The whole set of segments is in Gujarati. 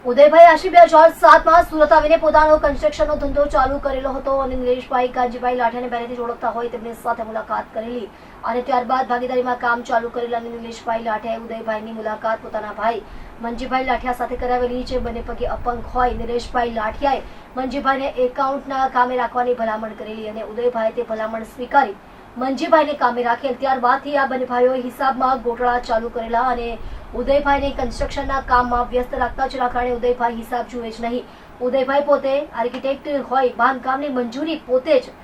ઉદયભાઈ આશી 2007માં સુરત આવીને પોતાનો કન્સ્ટ્રક્શનનો ધંધો ચાલુ કરેલો હતો અને નિલેશભાઈ કાનજીભાઈ લાઠિયાને પહેલેથી ઓળખતા હોય તેમની સાથે મુલાકાત કરેલી અને ત્યારબાદ ભાગીદારીમાં કામ ચાલુ કરેલા નિલેશભાઈ લાઠિયાએ ઉદયભાઈની મુલાકાત પોતાના ભાઈ મંજીભાઈ લાઠિયા સાથે કરાવેલી છે। બંને પગે અપંગ હોય નિલેશભાઈ લાઠિયાએ મંજીભાઈને એકાઉન્ટના કામે રાખવાની ભલામણ કરેલી અને ઉદયભાઈએ તે ભલામણ સ્વીકારી મંજીભાઈને કામે રાખેલ। ત્યારબાદથી આ બંને ભાઈઓએ હિસાબમાં ગોટાળા ચાલુ કરેલા અને ઉદયભાઈને કન્સ્ટ્રક્શનના કામમાં વ્યસ્ત રાખતા જેના કારણે ઉદયભાઈ હિસાબ જુએ જ નહીં। ઉદયભાઈ પોતે આર્કિટેક્ટ હોય બાંધકામની મંજૂરી પોતે જ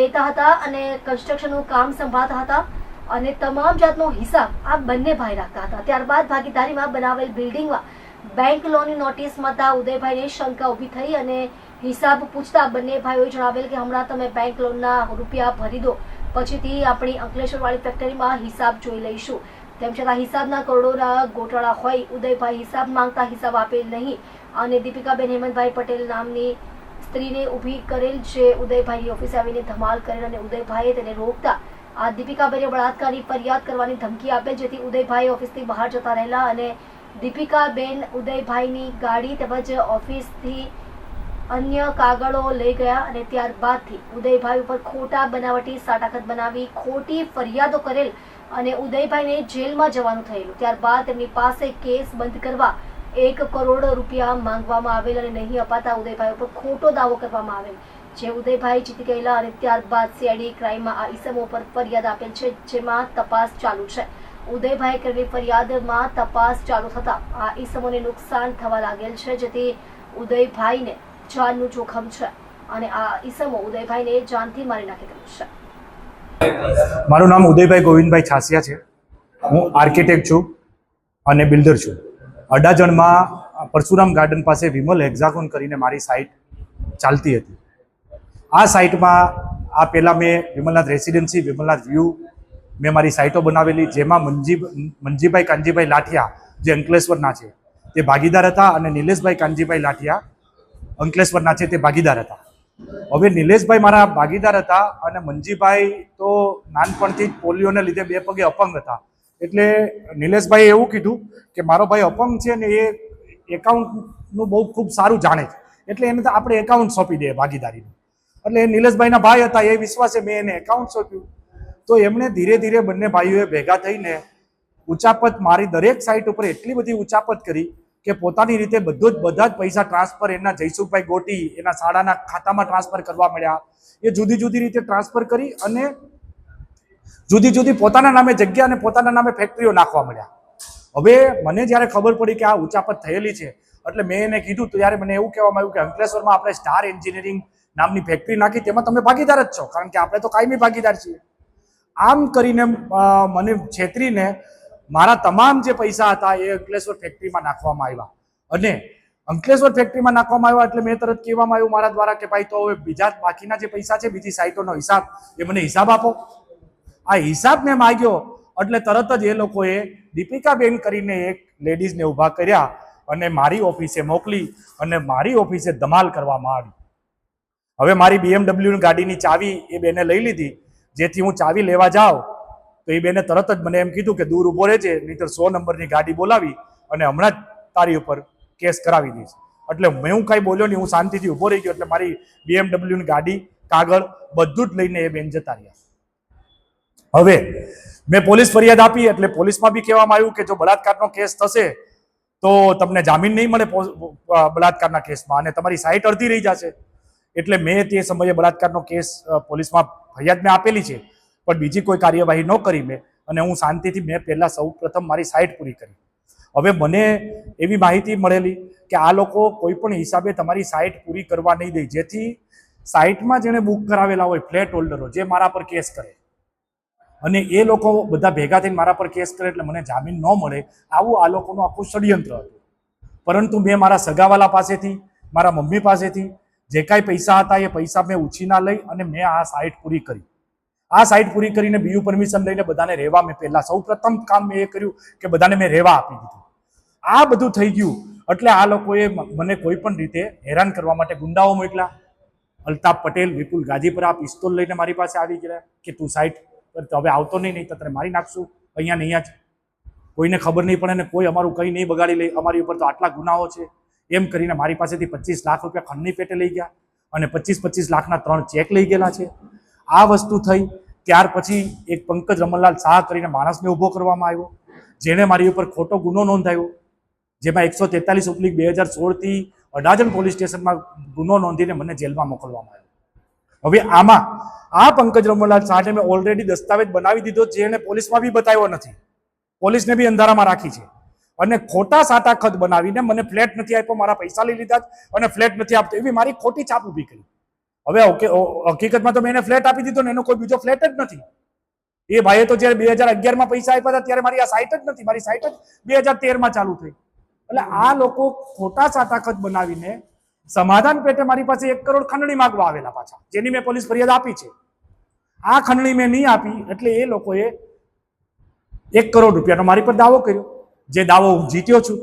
લેતા હતા અને કન્સ્ટ્રક્શનનું કામ સંભાળતા હતા અને તમામ જાતનો હિસાબ આ બંને ભાઈ રાખતા હતા। ત્યારબાદ ભાગીદારીમાં બનાવેલ બિલ્ડિંગમાં બેંક લોનની નોટિસ મળતા ઉદયભાઈને શંકા ઊભી થઈ અને હિસાબ પૂછતા બંને ભાઈઓએ જણાવેલ કે હમણાં તમે બેંક લોનના રૂપિયા ભરી દો, પછીથી આપણી અંકલેશ્વરવાળી ફેક્ટરીમાં હિસાબ જોઈ લઈશું। તેમ છતાં હિસાબના કરોડોના ગોટાળા હોય ઉદયભાઈ હિસાબ માંગતા હિસાબ આપેલ નહીં અને દીપિકાબેન હેમંતભાઈ પટેલ નામની સ્ત્રીને ઊભી કરેલ જે ઉદયભાઈની ઓફિસે આવીને ધમાલ કરેલ અને ઉદયભાઈએ તેને રોકતા આ દીપિકાબેને બળાત્કારની ફરિયાદ કરવાની ધમકી આપેલ, જેથી ઉદયભાઈ ઓફિસથી બહાર જતા રહેલા અને દીપિકાબેન ઉદયભાઈની ગાડી તેમજ ઓફિસથી અન્ય કાગળો લઈ ગયા અને ત્યારબાદથી ઉદયભાઈ ઉપર ખોટા બનાવટી સાટાખત બનાવી ખોટી ફરિયાદો કરેલ અને ઉદયભાઈને જેલમાં જવાનું થયેલું। ત્યારબાદ તેમની પાસે કેસ બંધ કરવા 1 કરોડ રૂપિયા માંગવામાં આવેલ અને નહીં અપાતા ઉદયભાઈ ઉપર ખોટો દાવો કરવામાં આવેલ, જે ઉદયભાઈ જીતી ગયેલા અને ત્યારબાદ સીઆઈડી ક્રાઇમમાં આ ઈસમો પર ફરિયાદ આપેલ છે, જેમાં તપાસ ચાલુ છે। ઉદયભાઈ કરેલી ફરિયાદમાં તપાસ ચાલુ થતા આ ઈસમોને નુકસાન થવા લાગેલ છે, જેથી ઉદયભાઈને જાનનું જોખમ છે અને આ ઈસમો ઉદયભાઈને જાનથી મારી નાખેલું છે। મારું નામ ઉદયભાઈ ગોવિંદભાઈ છાસિયા છે। હું આર્કિટેક્ટ છું અને બિલ્ડર છું। અડાજણમાં પરશુરામ ગાર્ડન પાસે વિમલ હેક્ઝાગોન કરીને મારી સાઇટ ચાલતી હતી। આ સાઇટમાં આ પહેલાં મેં વિમલનાથ રેસિડેન્સી, વિમલનાથ વ્યૂ મેં મારી સાઇટો બનાવેલી, જેમાં મંજીભાઈ કાનજીભાઈ લાઠિયા જે અંકલેશ્વરના છે તે ભાગીદાર હતા અને નિલેશભાઈ કાનજીભાઈ લાઠિયા અંકલેશ્વરના છે તે ભાગીદાર હતા। હવે નિલેશભાઈ મારા ભાગીદાર હતા અને મંજીભાઈ તો નાનપણથી જ પોલિયોને લીધે 2 પગે અપંગ હતા, એટલે નિલેશભાઈએ એવું કીધું કે મારો ભાઈ અપંગ છે ને એ એકાઉન્ટનું બહુ ખૂબ સારું જાણે છે, એટલે એને તો આપણે એકાઉન્ટ સોંપી દઈએ ભાગીદારીનું। એટલે નિલેશભાઈના ભાઈ હતા એ વિશ્વાસે મેં એને એકાઉન્ટ સોંપ્યું। તો એમણે ધીરે ધીરે બંને ભાઈઓએ ભેગા થઈને ઉચાપત મારી દરેક સાઇટ ઉપર એટલી બધી ઉચાપત કરી કે પોતાની રીતે બધા જ પૈસા ટ્રાન્સફર એના જયસુખભાઈ ગોટી એના શાળાના ખાતામાં ટ્રાન્સફર કરવા મળ્યા। એ જુદી જુદી રીતે ટ્રાન્સફર કરી અને જુદી જુદી પોતાના નામે જગ્યા અને પોતાના નામે ફેક્ટરીઓ નાખવા મળ્યા। હવે મને જ્યારે ખબર પડી કે આ ઉચાપત થયેલી છે એટલે મેં એને કીધું, તો ત્યારે મને એવું કહેવામાં આવ્યું કે અંકલેશ્વરમાં આપણે સ્ટાર એન્જિનિયરિંગ નામની ફેક્ટરી નાખી, તેમાં તમે ભાગીદાર જ છો, કારણ કે આપણે તો કાયમી ભાગીદાર છીએ। આમ કરીને મને છેતરીને મારા તમામ જે પૈસા હતા એ અંકલેશ્વર ફેક્ટરીમાં નાખવામાં આવ્યા અને અંકલેશ્વર ફેક્ટરીમાં નાખવામાં આવ્યા એટલે મેં તરત કહેવામાં આવ્યું મારા દ્વારા કે ભાઈ તો હવે બીજા બાકીના જે પૈસા છે બીજી સાઇટોનો હિસાબ, એ મને હિસાબ આપો। આ હિસાબ મેં માગ્યો એટલે તરત જ એ લોકોએ દીપિકાબેન કરીને એક લેડીઝને ઊભા કર્યા અને મારી ઓફિસે મોકલી અને મારી ઓફિસે ધમાલ કરવામાં આવી। હવે મારી BMW ગાડીની ચાવી એ બેને લઈ લીધી, જેથી હું ચાવી લેવા જાઉં તો એ બેને તરત જ મને એમ કીધું કે દૂર ઊભો રહેજે, નહીંતર 100 નંબરની ગાડી બોલાવી અને હમણાં જ તારી ઉપર કેસ કરાવી દઈશ। એટલે હું કાંઈ બોલ્યો નહીં, હું શાંતિથી ઊભો રહી ગયો। એટલે મારી BMW ગાડી, કાગળ બધું જ લઈને એ બેન જતા રહ્યા। હવે મેં પોલીસ ફરિયાદ આપી એટલે પોલીસમાં બી કહેવામાં આવ્યું કે જો બળાત્કારનો કેસ થશે તો તમને જામીન નહીં મળે બળાત્કારના કેસમાં અને તમારી સાઇટ અડધી રહી જશે। એટલે મેં તે સમયે બળાત્કારનો કેસ પોલીસમાં ફરિયાદ મેં આપેલી છે, પણ બીજી કોઈ કાર્યવાહી ન કરી મેં, અને હું શાંતિથી મેં પહેલાં સૌ પ્રથમ મારી સાઇટ પૂરી કરી। હવે મને એવી માહિતી મળેલી કે આ લોકો કોઈ પણ હિસાબે તમારી સાઇટ પૂરી કરવા નહીં દે, જેથી સાઇટમાં જેણે બુક કરાવેલા હોય ફ્લેટ હોલ્ડરો જે મારા પર કેસ કરે અને એ લોકો બધા ભેગા થઈને મારા પર કેસ કરે એટલે મને જામીન ન મળે, આવું આ લોકોનું આખું ષડયંત્ર હતું। પરંતુ મેં મારા સગાવાલા પાસેથી, મારા મમ્મી પાસેથી જે કાંઈ પૈસા હતા એ પૈસા મેં ઉછીના લઈ અને મેં આ સાઇટ પૂરી કરી। આ સાઇટ પૂરી કરીને બીયુ પરમિશન લઈને બધાને રહેવા મેં પહેલાં સૌ પ્રથમ કામ મેં એ કર્યું કે બધાને મેં રહેવા આપી દીધું। આ બધું થઈ ગયું એટલે આ લોકોએ મને કોઈ પણ રીતે હેરાન કરવા માટે ગુંડાઓ મોકલ્યા। અલ્તાફ પટેલ, વિપુલ ગાજીપરા પિસ્તોલ લઈને મારી પાસે આવી ગયા કે તું સાઇટ પર તો હવે આવતો નહીં તો તને મારી નાખશું, અહીંયા જ કોઈને ખબર નહીં પડે ને કોઈ અમારું કંઈ નહીં બગાડી લે, અમારી ઉપર તો આટલા ગુનાઓ છે। એમ કરીને મારી પાસેથી 25 લાખ રૂપિયા ખંડની પેટે લઈ ગયા અને 25 લાખના 3 ચેક લઈ ગયેલા છે. આ વસ્તુ થઈ. ત્યાર પછી એક પંકજ રમણલાલ શાહ કરીને માણસને ઊભો કરવામાં આવ્યો, જેણે મારી ઉપર ખોટો ગુનો નોંધાયો, જેમાં 143/2016 થી અડાજણ પોલીસ સ્ટેશનમાં ગુનો નોંધીને મને જેલમાં મોકલવામાં આવ્યો. હવે આમાં આ પંકજ રમણલાલ શાહને મેં ઓલરેડી દસ્તાવેજ બનાવી દીધો, જેને પોલીસમાં બી બતાવ્યો નથી, પોલીસને બી અંધારામાં રાખી છે, અને ખોટા સાટા ખત બનાવીને મને ફ્લેટ નથી આપ્યો, મારા પૈસા લઈ લીધા અને ફ્લેટ નથી આપતો, એવી મારી ખોટી છાપ ઊભી કરી. હવે હકીકતમાં તો મેં એને ફ્લેટ આપી દીધો ને એનો કોઈ બીજો ફ્લેટ જ નથી. એ ભાઈએ તો જયારે 2011માં પૈસા આપ્યા હતા ત્યારે મારી આ સાઇટ જ નથી, મારી સાઇટ જ 2013માં ચાલુ થઈ. એટલે આ લોકો ખોટા સાટા ખત બનાવીને સમાધાન પેટે મારી પાસે 1 કરોડ ખંડણી માંગવા આવેલા પાછા, જેની મેં પોલીસ ફરિયાદ આપી છે. આ ખંડણી મેં નહીં આપી એટલે એ લોકોએ 1 કરોડ રૂપિયાનો મારી પર દાવો કર્યો, જે દાવો હું જીત્યો છું.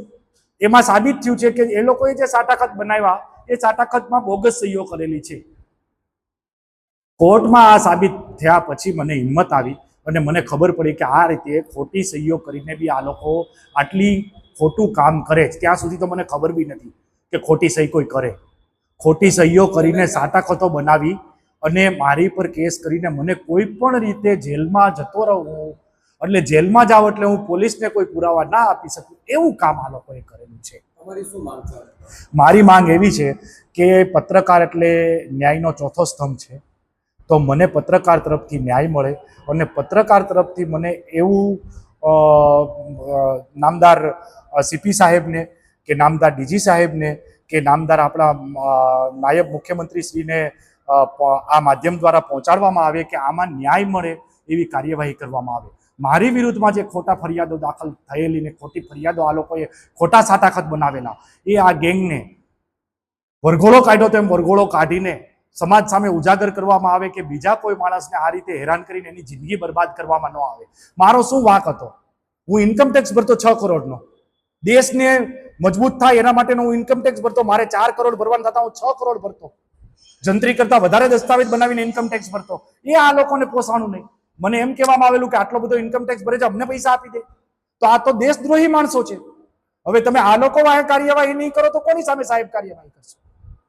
એમાં સાબિત થયું છે કે એ લોકોએ જે સાટાખત બનાવ્યા એ સાટાખતમાં બોગસ સહીઓ કરેલી છે. કોર્ટમાં આ સાબિત થયા પછી મને હિંમત આવી અને મને ખબર પડી કે આ રીતે ખોટી સહીઓ કરીને બી આ લોકો આટલી ખોટું કામ કરે. ત્યાં સુધી તો મને ખબર બી નથી કે ખોટી સહી કોઈ કરે. ખોટી સહીઓ કરીને સાટાખતો બનાવી અને મારી પર કેસ કરીને મને કોઈ પણ રીતે જેલમાં જતો રહું, એટલે જેલમાં જાવ એટલે હું પોલીસને કોઈ પુરાવા ના આપી શકું, એવું કામ આ લોકોએ કરેલું છે. મારી માંગ એવી છે કે પત્રકાર એટલે ન્યાયનો ચોથો સ્તંભ છે, તો મને પત્રકાર તરફથી ન્યાય મળે અને પત્રકાર તરફથી મને એવું નામદાર સીપી સાહેબને કે નામદાર ડીજી સાહેબને કે નામદાર આપણા નાયબ મુખ્યમંત્રી શ્રીને આ માધ્યમ દ્વારા પહોંચાડવામાં આવે કે આમાં ન્યાય મળે એવી કાર્યવાહી કરવામાં આવે. મારી વિરુદ્ધમાં જે ખોટા ફરિયાદો દાખલ થયેલી ને ખોટી ફરિયાદો આ લોકોએ ખોટા સાટાખત બનાવેલા, એ આ ગેંગને વરઘોડો કાઢ્યો તો એમ વરઘોડો કાઢીને સમાજ સામે ઉજાગર કરવામાં આવે કે બીજા કોઈ માણસને આ રીતે હેરાન કરીને એની જિંદગી બરબાદ કરવામાં ન આવે. મારો શું વાંક હતો? હું ઇન્કમ ટેક્સ ભરતો 6 કરોડનો, દેશને મજબૂત થાય એના માટેનો હું ઇન્કમ ટેક્સ ભરતો, મારે 4 કરોડ ભરવાના થતા હું 6 કરોડ ભરતો, જંત્રી કરતા વધારે દસ્તાવેજ બનાવીને ઇન્કમ ટેક્સ ભરતો. એ આ લોકોને પોસાણું નહીં. મને એમ કહેવામાં આવેલું કે આટલો બધો ઇન્કમ ટેક્સ ભરે છે, અમને પૈસા આપી દે. તો આ તો દેશદ્રોહી માણસો છે. હવે તમે આ લોકો કાર્યવાહી નહીં કરો તો કોની સામે સાહેબ કાર્યવાહી કરશે?